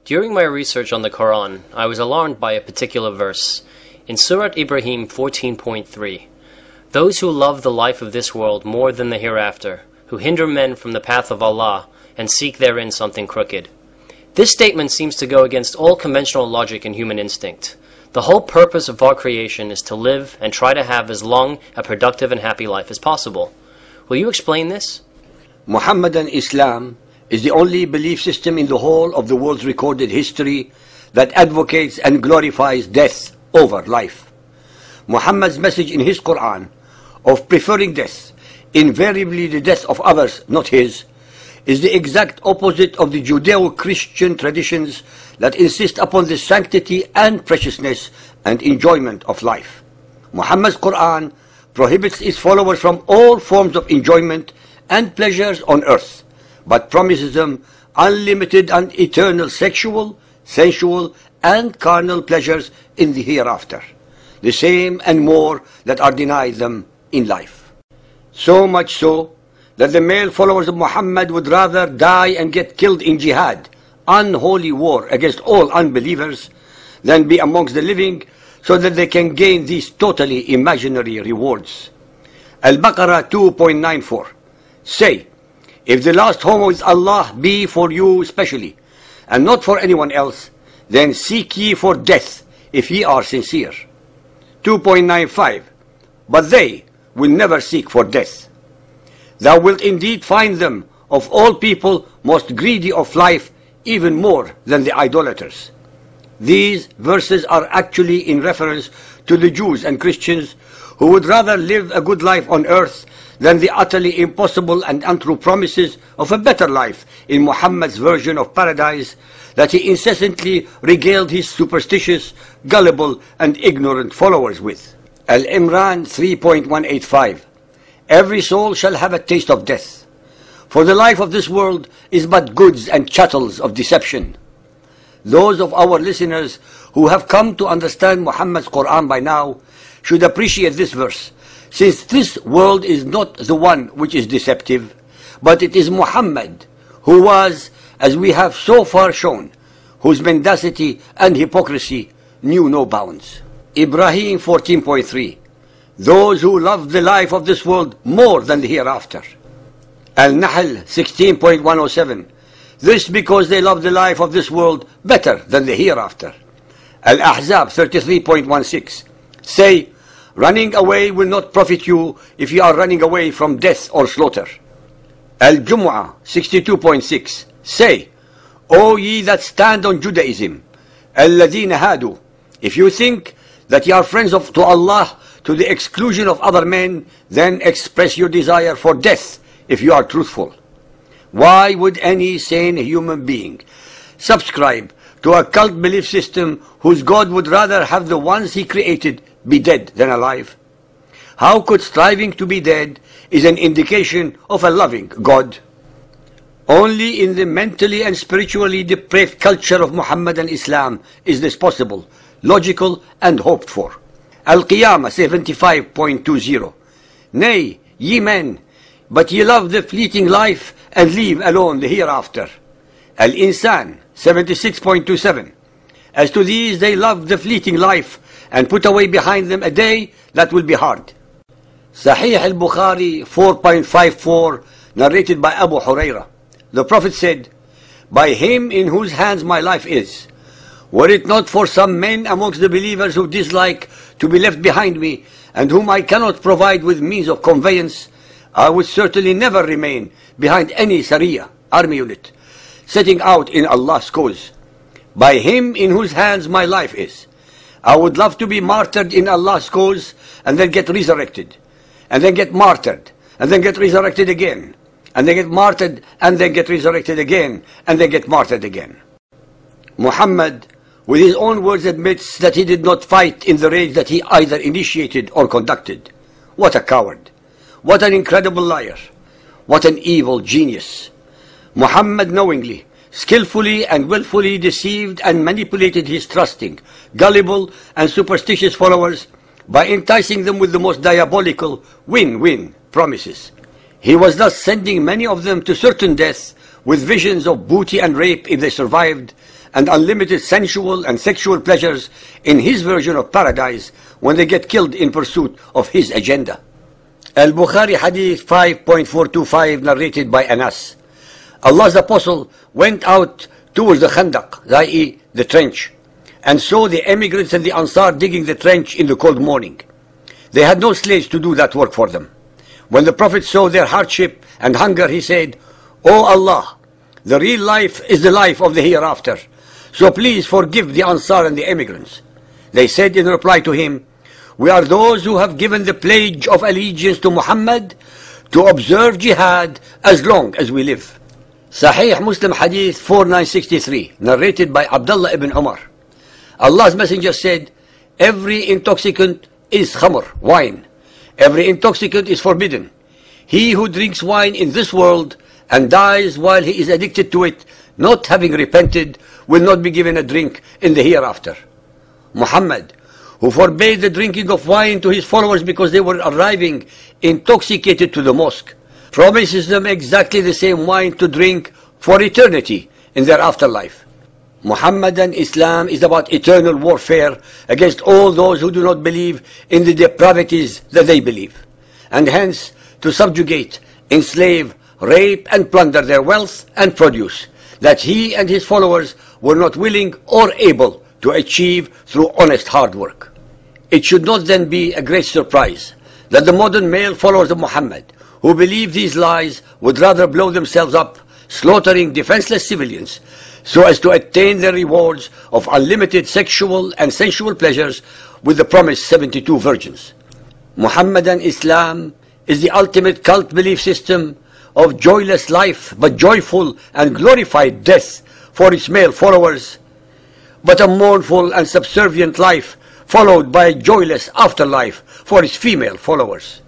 During my research on the Quran, I was alarmed by a particular verse. In Surah Ibrahim 14.3, "Those who love the life of this world more than the hereafter, who hinder men from the path of Allah, and seek therein something crooked." This statement seems to go against all conventional logic and human instinct. The whole purpose of our creation is to live and try to have as long a productive and happy life as possible. Will you explain this? Muhammadan Islam is the only belief system in the whole of the world's recorded history that advocates and glorifies death over life. Muhammad's message in his Quran of preferring death, invariably the death of others, not his, is the exact opposite of the Judeo-Christian traditions that insist upon the sanctity and preciousness and enjoyment of life. Muhammad's Quran prohibits its followers from all forms of enjoyment and pleasures on earth, but promises them unlimited and eternal sexual, sensual, and carnal pleasures in the hereafter, the same and more that are denied them in life. So much so that the male followers of Muhammad would rather die and get killed in jihad, unholy war against all unbelievers, than be amongst the living so that they can gain these totally imaginary rewards. Al-Baqarah 2.94, say, "If the last home with Allah be for you specially, and not for anyone else, then seek ye for death, if ye are sincere." 2.95, "But they will never seek for death. Thou wilt indeed find them, of all people, most greedy of life, even more than the idolaters." These verses are actually in reference to the Jews and Christians who would rather live a good life on earth than the utterly impossible and untrue promises of a better life in Muhammad's version of paradise that he incessantly regaled his superstitious, gullible, and ignorant followers with. Al-Imran 3.185, "Every soul shall have a taste of death, for the life of this world is but goods and chattels of deception." Those of our listeners who have come to understand Muhammad's Quran by now should appreciate this verse, since this world is not the one which is deceptive, but it is Muhammad, who was, as we have so far shown, whose mendacity and hypocrisy knew no bounds. Ibrahim 14.3, "Those who love the life of this world more than the hereafter." Al-Nahl 16.107, "This because they love the life of this world better than the hereafter." Al-Ahzab 33.16, say, "Running away will not profit you if you are running away from death or slaughter." Al-Jumu'ah 62.6, say, "O ye that stand on Judaism, الَّذِينَ هَادُوا, if you think that ye are friends to Allah to the exclusion of other men, then express your desire for death if you are truthful." Why would any sane human being subscribe to a cult belief system whose God would rather have the ones he created be dead than alive? How could striving to be dead is an indication of a loving God? Only in the mentally and spiritually depraved culture of Muhammadan Islam is this possible, logical, and hoped for. Al-Qiyamah 75.20, "Nay, ye men, but ye love the fleeting life and leave alone the hereafter." Al-Insan 76.27, "As to these they love the fleeting life and put away behind them a day that will be hard." Sahih al-Bukhari 4.54, narrated by Abu Hurairah. The Prophet said, "By him in whose hands my life is, were it not for some men amongst the believers who dislike to be left behind me, and whom I cannot provide with means of conveyance, I would certainly never remain behind any Sariya, army unit, setting out in Allah's cause. By him in whose hands my life is, I would love to be martyred in Allah's cause, and then get resurrected, and then get martyred, and then get resurrected again, and then get martyred, and then get resurrected again, and then get martyred again." Muhammad, with his own words, admits that he did not fight in the raids that he either initiated or conducted. What a coward! What an incredible liar! What an evil genius! Muhammad knowingly, skillfully and willfully deceived and manipulated his trusting, gullible and superstitious followers by enticing them with the most diabolical win-win promises. He was thus sending many of them to certain death with visions of booty and rape if they survived, and unlimited sensual and sexual pleasures in his version of paradise when they get killed in pursuit of his agenda. Al-Bukhari Hadith 5.425 narrated by Anas. Allah's Apostle went out towards the Khandaq, i.e. the trench, and saw the emigrants and the Ansar digging the trench in the cold morning. They had no slaves to do that work for them. When the Prophet saw their hardship and hunger, he said, "O Allah, the real life is the life of the hereafter, so please forgive the Ansar and the emigrants." They said in reply to him, "We are those who have given the pledge of allegiance to Muhammad to observe jihad as long as we live." Sahih Muslim Hadith 4963, narrated by Abdullah ibn Umar. Allah's Messenger said, "Every intoxicant is khamr, wine. Every intoxicant is forbidden. He who drinks wine in this world and dies while he is addicted to it, not having repented, will not be given a drink in the hereafter." Muhammad, who forbade the drinking of wine to his followers because they were arriving intoxicated to the mosque, promises them exactly the same wine to drink for eternity in their afterlife. Muhammadan Islam is about eternal warfare against all those who do not believe in the depravities that they believe, and hence to subjugate, enslave, rape and plunder their wealth and produce that he and his followers were not willing or able to achieve through honest hard work. It should not then be a great surprise that the modern male followers of Muhammad who believe these lies would rather blow themselves up, slaughtering defenseless civilians, so as to attain the rewards of unlimited sexual and sensual pleasures with the promised 72 virgins. Muhammadan Islam is the ultimate cult belief system of joyless life but joyful and glorified death for its male followers, but a mournful and subservient life followed by a joyless afterlife for its female followers.